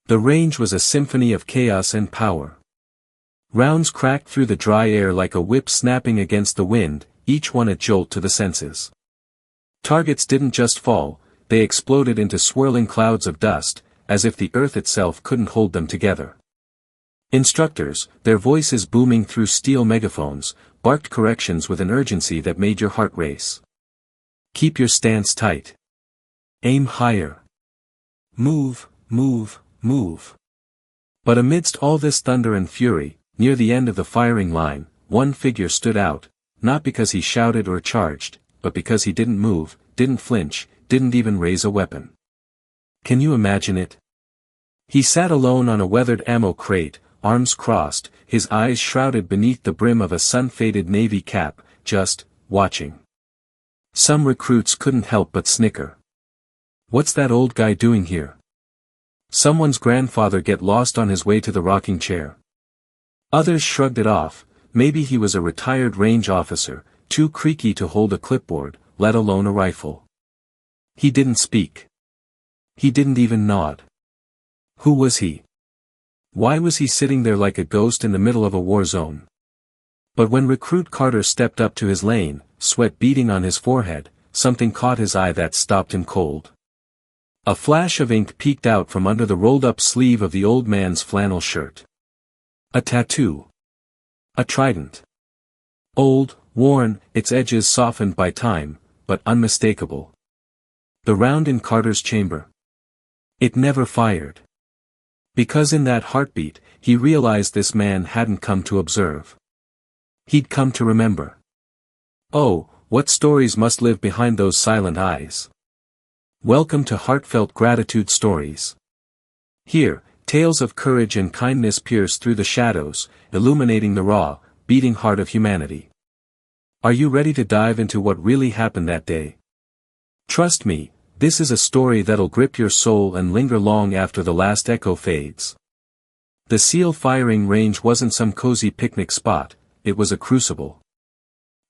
The range was a symphony of chaos and power. Rounds cracked through the dry air like a whip snapping against the wind, each one a jolt to the senses. Targets didn't just fall, they exploded into swirling clouds of dust, as if the earth itself couldn't hold them together. Instructors, their voices booming through steel megaphones, barked corrections with an urgency that made your heart race. Keep your stance tight. Aim higher. Move, move, move. But amidst all this thunder and fury, near the end of the firing line, one figure stood out, not because he shouted or charged, but because he didn't move, didn't flinch, didn't even raise a weapon. Can you imagine it? He sat alone on a weathered ammo crate, arms crossed, his eyes shrouded beneath the brim of a sun-faded navy cap, just watching. Some recruits couldn't help but snicker. What's that old guy doing here? Someone's grandfather get lost on his way to the rocking chair. Others shrugged it off, maybe he was a retired range officer, too creaky to hold a clipboard, let alone a rifle. He didn't speak. He didn't even nod. Who was he? Why was he sitting there like a ghost in the middle of a war zone? But when Recruit Carter stepped up to his lane, sweat beading on his forehead, something caught his eye that stopped him cold. A flash of ink peeked out from under the rolled-up sleeve of the old man's flannel shirt. A tattoo. A trident. Old, worn, its edges softened by time, but unmistakable. The round in Carter's chamber. It never fired. Because in that heartbeat, he realized this man hadn't come to observe. He'd come to remember. Oh, what stories must live behind those silent eyes. Welcome to Heartfelt Gratitude Stories. Here, tales of courage and kindness pierce through the shadows, illuminating the raw, beating heart of humanity. Are you ready to dive into what really happened that day? Trust me, this is a story that'll grip your soul and linger long after the last echo fades. The SEAL firing range wasn't some cozy picnic spot, it was a crucible.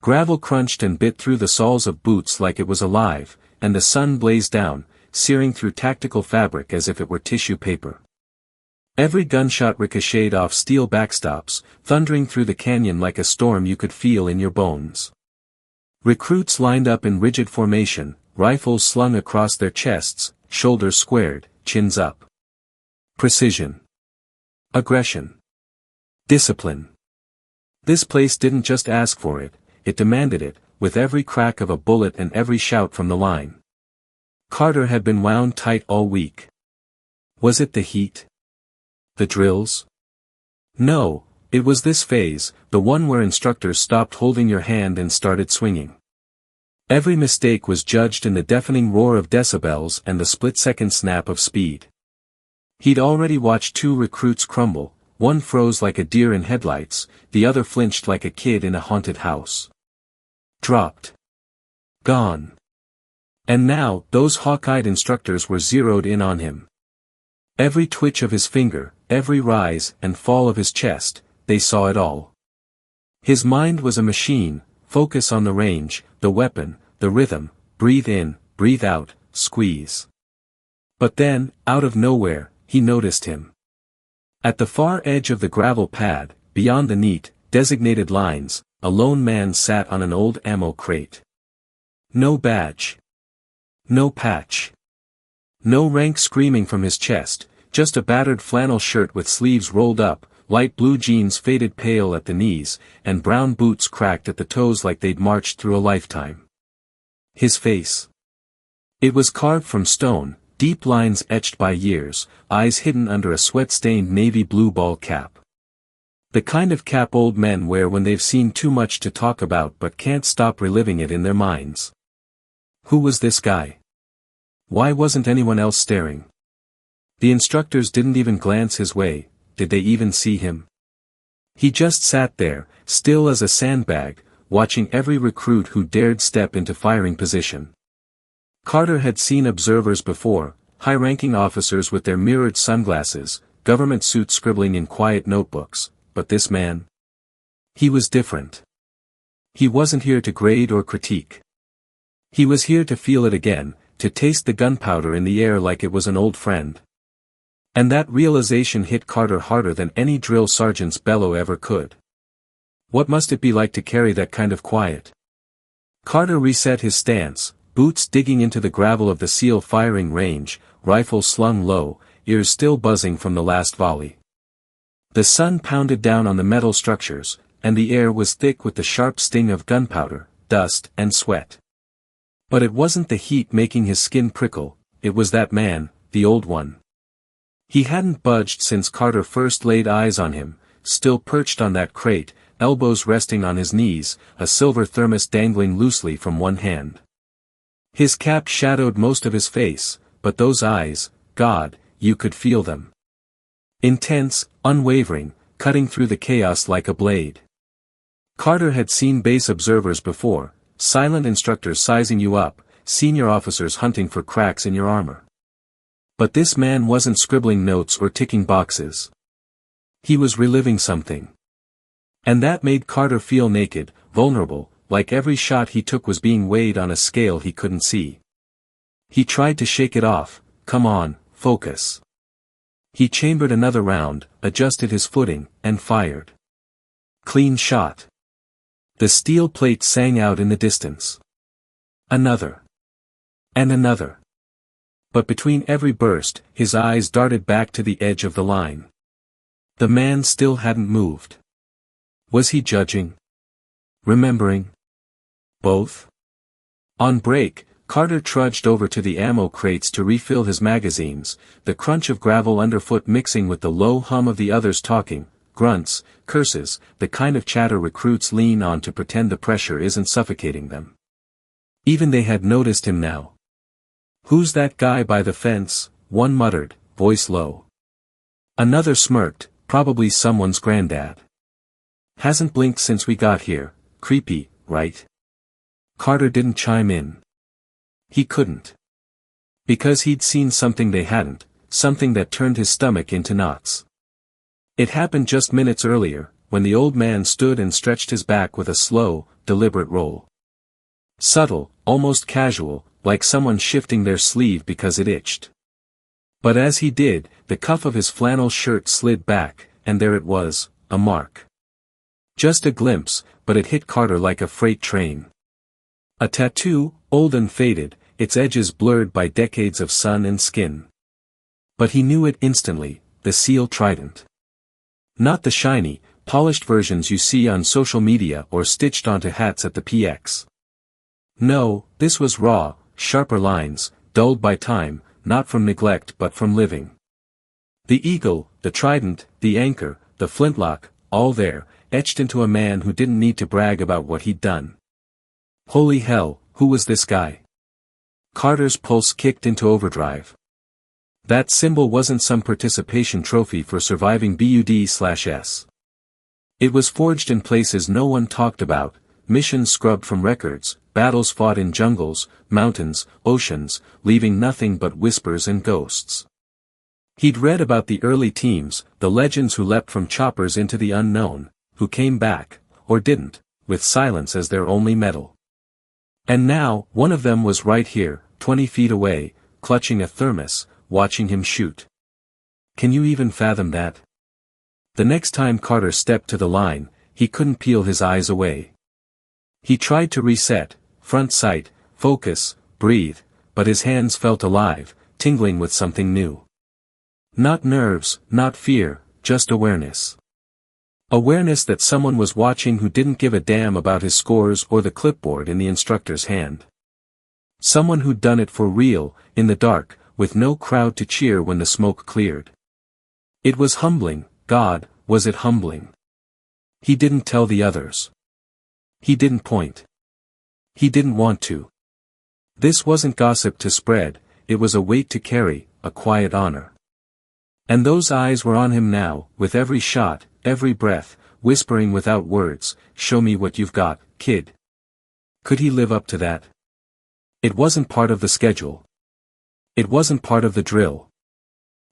Gravel crunched and bit through the soles of boots like it was alive, and the sun blazed down, searing through tactical fabric as if it were tissue paper. Every gunshot ricocheted off steel backstops, thundering through the canyon like a storm you could feel in your bones. Recruits lined up in rigid formation, rifles slung across their chests, shoulders squared, chins up. Precision. Aggression. Discipline. This place didn't just ask for it, it demanded it, with every crack of a bullet and every shout from the line. Carter had been wound tight all week. Was it the heat? The drills? No, it was this phase, the one where instructors stopped holding your hand and started swinging. Every mistake was judged in the deafening roar of decibels and the split-second snap of speed. He'd already watched two recruits crumble, one froze like a deer in headlights, the other flinched like a kid in a haunted house. Dropped. Gone. And now, those hawk-eyed instructors were zeroed in on him. Every twitch of his finger, every rise and fall of his chest, they saw it all. His mind was a machine, focus on the range, the weapon, the rhythm, breathe in, breathe out, squeeze. But then, out of nowhere, he noticed him. At the far edge of the gravel pad, beyond the neat, designated lines, a lone man sat on an old ammo crate. No badge. No patch. No rank screaming from his chest, just a battered flannel shirt with sleeves rolled up, light blue jeans faded pale at the knees, and brown boots cracked at the toes like they'd marched through a lifetime. His face. It was carved from stone, deep lines etched by years, eyes hidden under a sweat-stained navy blue ball cap. The kind of cap old men wear when they've seen too much to talk about but can't stop reliving it in their minds. Who was this guy? Why wasn't anyone else staring? The instructors didn't even glance his way, did they even see him? He just sat there, still as a sandbag, watching every recruit who dared step into firing position. Carter had seen observers before, high-ranking officers with their mirrored sunglasses, government suits scribbling in quiet notebooks, but this man? He was different. He wasn't here to grade or critique. He was here to feel it again, to taste the gunpowder in the air like it was an old friend. And that realization hit Carter harder than any drill sergeant's bellow ever could. What must it be like to carry that kind of quiet? Carter reset his stance, boots digging into the gravel of the SEAL firing range, rifle slung low, ears still buzzing from the last volley. The sun pounded down on the metal structures, and the air was thick with the sharp sting of gunpowder, dust, and sweat. But it wasn't the heat making his skin prickle, it was that man, the old one. He hadn't budged since Carter first laid eyes on him, still perched on that crate, elbows resting on his knees, a silver thermos dangling loosely from one hand. His cap shadowed most of his face, but those eyes, God, you could feel them. Intense, unwavering, cutting through the chaos like a blade. Carter had seen base observers before, silent instructors sizing you up, senior officers hunting for cracks in your armor. But this man wasn't scribbling notes or ticking boxes. He was reliving something. And that made Carter feel naked, vulnerable, like every shot he took was being weighed on a scale he couldn't see. He tried to shake it off. Come on, focus. He chambered another round, adjusted his footing, and fired. Clean shot. The steel plate sang out in the distance. Another. And another. But between every burst, his eyes darted back to the edge of the line. The man still hadn't moved. Was he judging? Remembering? Both? On break, Carter trudged over to the ammo crates to refill his magazines, the crunch of gravel underfoot mixing with the low hum of the others talking, grunts, curses, the kind of chatter recruits lean on to pretend the pressure isn't suffocating them. Even they had noticed him now. Who's that guy by the fence? One muttered, voice low. Another smirked, probably someone's granddad. Hasn't blinked since we got here, creepy, right? Carter didn't chime in. He couldn't. Because he'd seen something they hadn't, something that turned his stomach into knots. It happened just minutes earlier, when the old man stood and stretched his back with a slow, deliberate roll. Subtle, almost casual, like someone shifting their sleeve because it itched. But as he did, the cuff of his flannel shirt slid back, and there it was, a mark. Just a glimpse, but it hit Carter like a freight train. A tattoo, old and faded, its edges blurred by decades of sun and skin. But he knew it instantly, the SEAL trident. Not the shiny, polished versions you see on social media or stitched onto hats at the PX. No, this was raw, sharper lines, dulled by time, not from neglect but from living. The eagle, the trident, the anchor, the flintlock, all there, etched into a man who didn't need to brag about what he'd done. Holy hell, who was this guy? Carter's pulse kicked into overdrive. That symbol wasn't some participation trophy for surviving BUD/S. It was forged in places no one talked about, missions scrubbed from records, battles fought in jungles, mountains, oceans, leaving nothing but whispers and ghosts. He'd read about the early teams, the legends who leapt from choppers into the unknown, who came back, or didn't, with silence as their only medal. And now, one of them was right here, 20 feet away, clutching a thermos, watching him shoot. Can you even fathom that? The next time Carter stepped to the line, he couldn't peel his eyes away. He tried to reset, front sight, focus, breathe, but his hands felt alive, tingling with something new. Not nerves, not fear, just awareness. Awareness that someone was watching who didn't give a damn about his scores or the clipboard in the instructor's hand. Someone who'd done it for real, in the dark, with no crowd to cheer when the smoke cleared. It was humbling, God, was it humbling? He didn't tell the others. He didn't point. He didn't want to. This wasn't gossip to spread, it was a weight to carry, a quiet honor. And those eyes were on him now, with every shot, every breath, whispering without words, show me what you've got, kid. Could he live up to that? It wasn't part of the schedule. It wasn't part of the drill.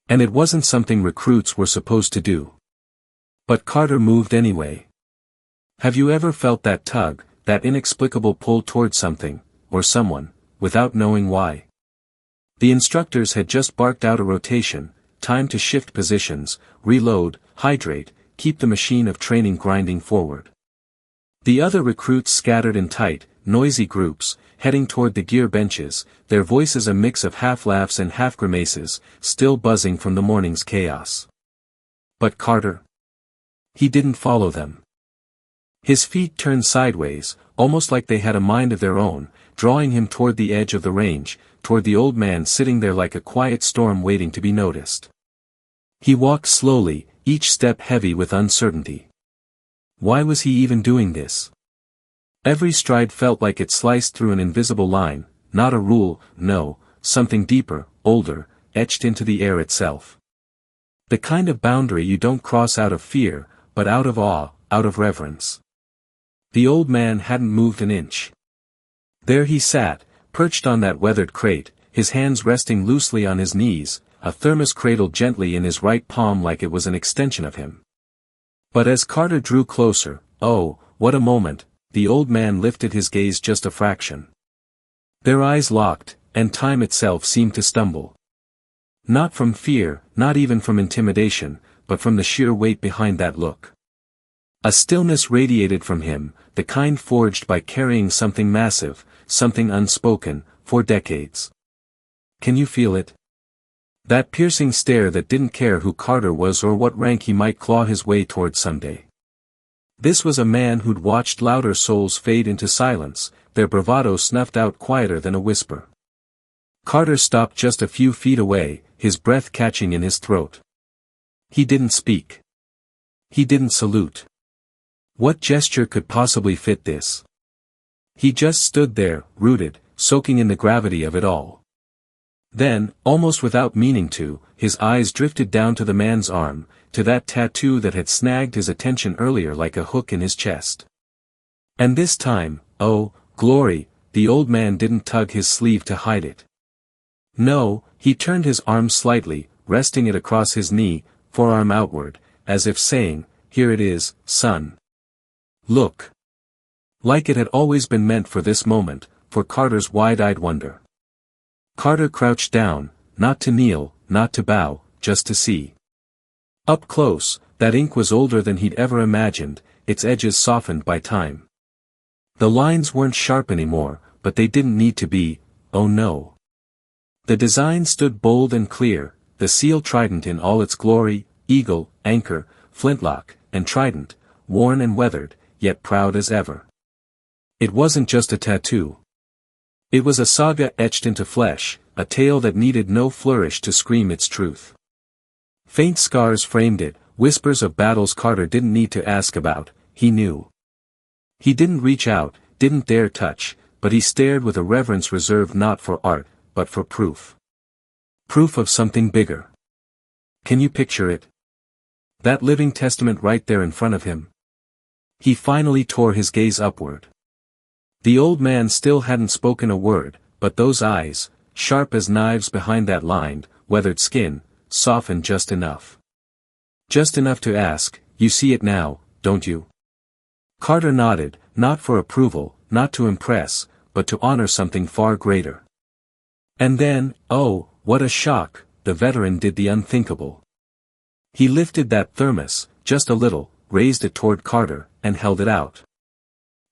And it wasn't something recruits were supposed to do. But Carter moved anyway. Have you ever felt that tug, that inexplicable pull toward something, or someone, without knowing why? The instructors had just barked out a rotation, time to shift positions, reload, hydrate, keep the machine of training grinding forward. The other recruits scattered in tight, noisy groups, heading toward the gear benches, their voices a mix of half-laughs and half-grimaces, still buzzing from the morning's chaos. But Carter? He didn't follow them. His feet turned sideways, almost like they had a mind of their own, drawing him toward the edge of the range, toward the old man sitting there like a quiet storm waiting to be noticed. He walked slowly, each step heavy with uncertainty. Why was he even doing this? Every stride felt like it sliced through an invisible line, not a rule, no, something deeper, older, etched into the air itself. The kind of boundary you don't cross out of fear, but out of awe, out of reverence. The old man hadn't moved an inch. There he sat, perched on that weathered crate, his hands resting loosely on his knees, a thermos cradled gently in his right palm like it was an extension of him. But as Carter drew closer, oh, what a moment, the old man lifted his gaze just a fraction. Their eyes locked, and time itself seemed to stumble. Not from fear, not even from intimidation, but from the sheer weight behind that look. A stillness radiated from him, the kind forged by carrying something massive, something unspoken, for decades. Can you feel it? That piercing stare that didn't care who Carter was or what rank he might claw his way toward someday. This was a man who'd watched louder souls fade into silence, their bravado snuffed out quieter than a whisper. Carter stopped just a few feet away, his breath catching in his throat. He didn't speak. He didn't salute. What gesture could possibly fit this? He just stood there, rooted, soaking in the gravity of it all. Then, almost without meaning to, his eyes drifted down to the man's arm, to that tattoo that had snagged his attention earlier like a hook in his chest. And this time, oh, glory, the old man didn't tug his sleeve to hide it. No, he turned his arm slightly, resting it across his knee, forearm outward, as if saying, here it is, son. Look. Like it had always been meant for this moment, for Carter's wide-eyed wonder. Carter crouched down, not to kneel, not to bow, just to see. Up close, that ink was older than he'd ever imagined, its edges softened by time. The lines weren't sharp anymore, but they didn't need to be, oh no. The design stood bold and clear, the seal trident in all its glory, eagle, anchor, flintlock, and trident, worn and weathered, yet proud as ever. It wasn't just a tattoo. It was a saga etched into flesh, a tale that needed no flourish to scream its truth. Faint scars framed it, whispers of battles Carter didn't need to ask about, he knew. He didn't reach out, didn't dare touch, but he stared with a reverence reserved not for art, but for proof. Proof of something bigger. Can you picture it? That living testament right there in front of him. He finally tore his gaze upward. The old man still hadn't spoken a word, but those eyes, sharp as knives behind that lined, weathered skin, softened just enough. Just enough to ask, you see it now, don't you? Carter nodded, not for approval, not to impress, but to honor something far greater. And then, oh, what a shock, the veteran did the unthinkable. He lifted that thermos, just a little, raised it toward Carter, and held it out.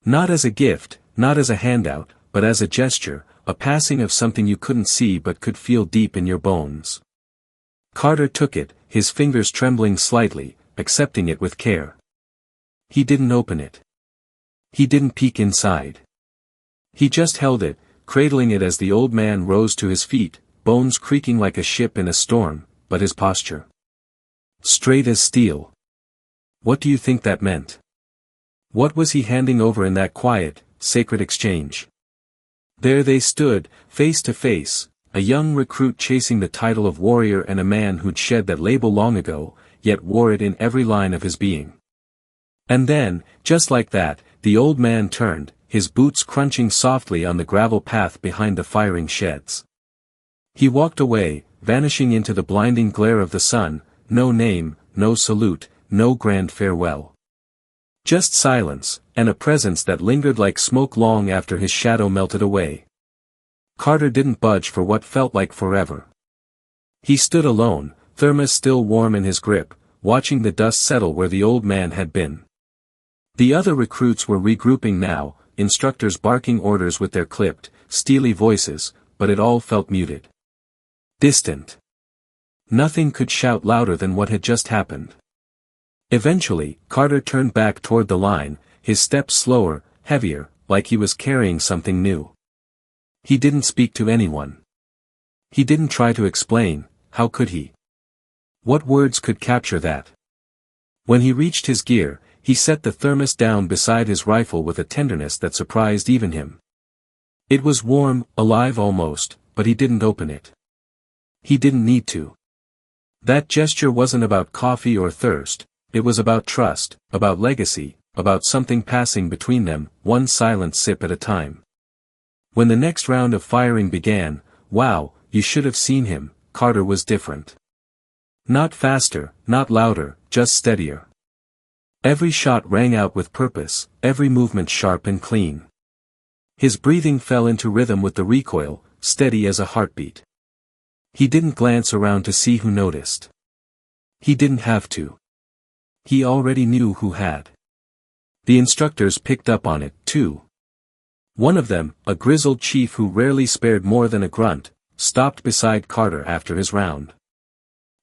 Not as a gift, not as a handout, but as a gesture, a passing of something you couldn't see but could feel deep in your bones. Carter took it, his fingers trembling slightly, accepting it with care. He didn't open it. He didn't peek inside. He just held it, cradling it as the old man rose to his feet, bones creaking like a ship in a storm, but his posture straight as steel. What do you think that meant? What was he handing over in that quiet, sacred exchange? There they stood, face to face, a young recruit chasing the title of warrior and a man who'd shed that label long ago, yet wore it in every line of his being. And then, just like that, the old man turned, his boots crunching softly on the gravel path behind the firing sheds. He walked away, vanishing into the blinding glare of the sun, no name, no salute, no grand farewell. Just silence, and a presence that lingered like smoke long after his shadow melted away. Carter didn't budge for what felt like forever. He stood alone, thermos still warm in his grip, watching the dust settle where the old man had been. The other recruits were regrouping now, instructors barking orders with their clipped, steely voices, but it all felt muted. Distant. Nothing could shout louder than what had just happened. Eventually, Carter turned back toward the line, his steps slower, heavier, like he was carrying something new. He didn't speak to anyone. He didn't try to explain, how could he? What words could capture that? When he reached his gear, he set the thermos down beside his rifle with a tenderness that surprised even him. It was warm, alive almost, but he didn't open it. He didn't need to. That gesture wasn't about coffee or thirst, it was about trust, about legacy, about something passing between them, one silent sip at a time. When the next round of firing began, wow, you should have seen him, Carter was different. Not faster, not louder, just steadier. Every shot rang out with purpose, every movement sharp and clean. His breathing fell into rhythm with the recoil, steady as a heartbeat. He didn't glance around to see who noticed. He didn't have to. He already knew who had. The instructors picked up on it, too. One of them, a grizzled chief who rarely spared more than a grunt, stopped beside Carter after his round.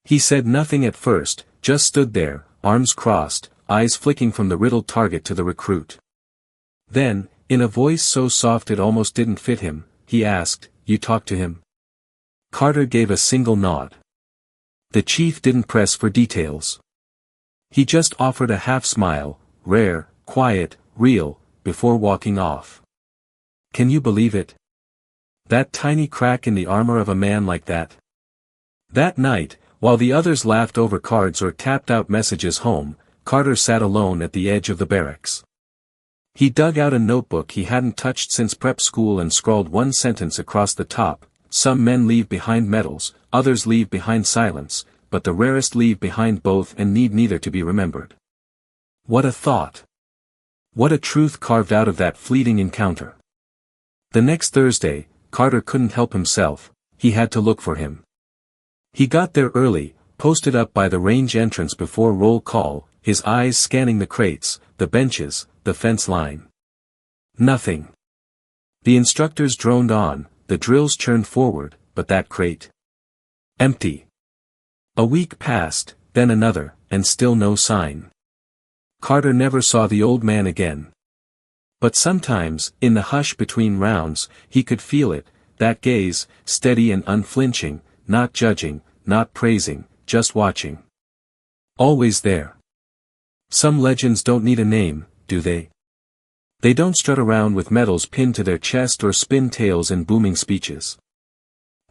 He said nothing at first, just stood there, arms crossed, eyes flicking from the riddled target to the recruit. Then, in a voice so soft it almost didn't fit him, he asked, "You talked to him?" Carter gave a single nod. The chief didn't press for details. He just offered a half smile, rare, quiet, real, before walking off. Can you believe it? That tiny crack in the armor of a man like that. That night, while the others laughed over cards or tapped out messages home, Carter sat alone at the edge of the barracks. He dug out a notebook he hadn't touched since prep school and scrawled one sentence across the top: "Some men leave behind medals, others leave behind silence, but the rarest leave behind both and need neither to be remembered." What a thought! What a truth carved out of that fleeting encounter! The next Thursday, Carter couldn't help himself, he had to look for him. He got there early, posted up by the range entrance before roll call, his eyes scanning the crates, the benches, the fence line. Nothing. The instructors droned on, the drills churned forward, but that crate? Empty. A week passed, then another, and still no sign. Carter never saw the old man again. But sometimes, in the hush between rounds, he could feel it, that gaze, steady and unflinching, not judging, not praising, just watching. Always there. Some legends don't need a name, do they? They don't strut around with medals pinned to their chest or spin tales in booming speeches.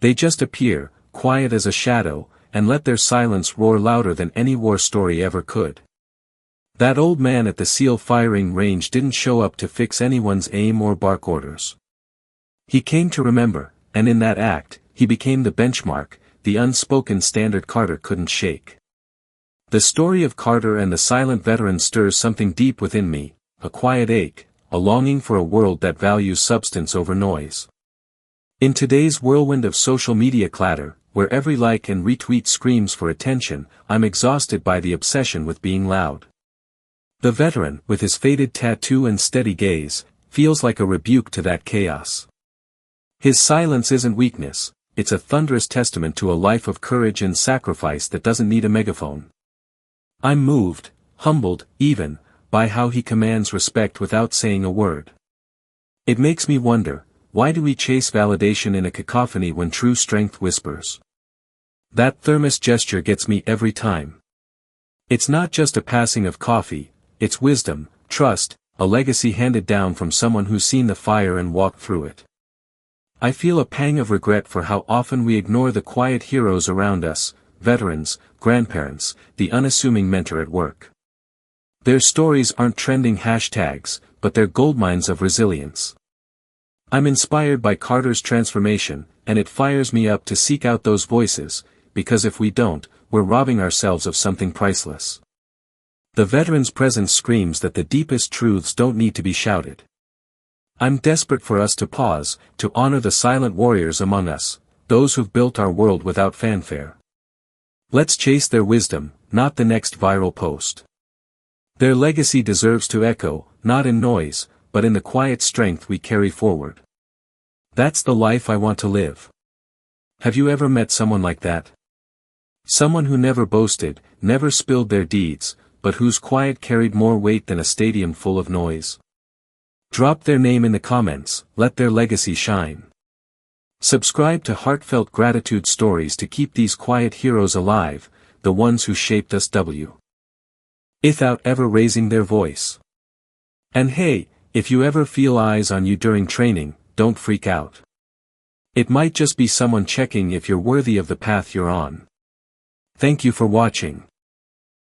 They just appear, quiet as a shadow, and let their silence roar louder than any war story ever could. That old man at the SEAL firing range didn't show up to fix anyone's aim or bark orders. He came to remember, and in that act, he became the benchmark, the unspoken standard Carter couldn't shake. The story of Carter and the silent veteran stirs something deep within me, a quiet ache, a longing for a world that values substance over noise. In today's whirlwind of social media clatter, where every like and retweet screams for attention, I'm exhausted by the obsession with being loud. The veteran, with his faded tattoo and steady gaze, feels like a rebuke to that chaos. His silence isn't weakness, it's a thunderous testament to a life of courage and sacrifice that doesn't need a megaphone. I'm moved, humbled, even, by how he commands respect without saying a word. It makes me wonder, why do we chase validation in a cacophony when true strength whispers? That thermos gesture gets me every time. It's not just a passing of coffee, it's wisdom, trust, a legacy handed down from someone who's seen the fire and walked through it. I feel a pang of regret for how often we ignore the quiet heroes around us, veterans, grandparents, the unassuming mentor at work. Their stories aren't trending hashtags, but they're goldmines of resilience. I'm inspired by Carter's transformation, and it fires me up to seek out those voices, because if we don't, we're robbing ourselves of something priceless. The veteran's presence screams that the deepest truths don't need to be shouted. I'm desperate for us to pause, to honor the silent warriors among us, those who've built our world without fanfare. Let's chase their wisdom, not the next viral post. Their legacy deserves to echo, not in noise, but in the quiet strength we carry forward. That's the life I want to live. Have you ever met someone like that? Someone who never boasted, never spilled their deeds, but whose quiet carried more weight than a stadium full of noise? Drop their name in the comments, let their legacy shine. Subscribe to Heartfelt Gratitude Stories to keep these quiet heroes alive, the ones who shaped us without ever raising their voice. And hey, if you ever feel eyes on you during training, don't freak out. It might just be someone checking if you're worthy of the path you're on. Thank you for watching.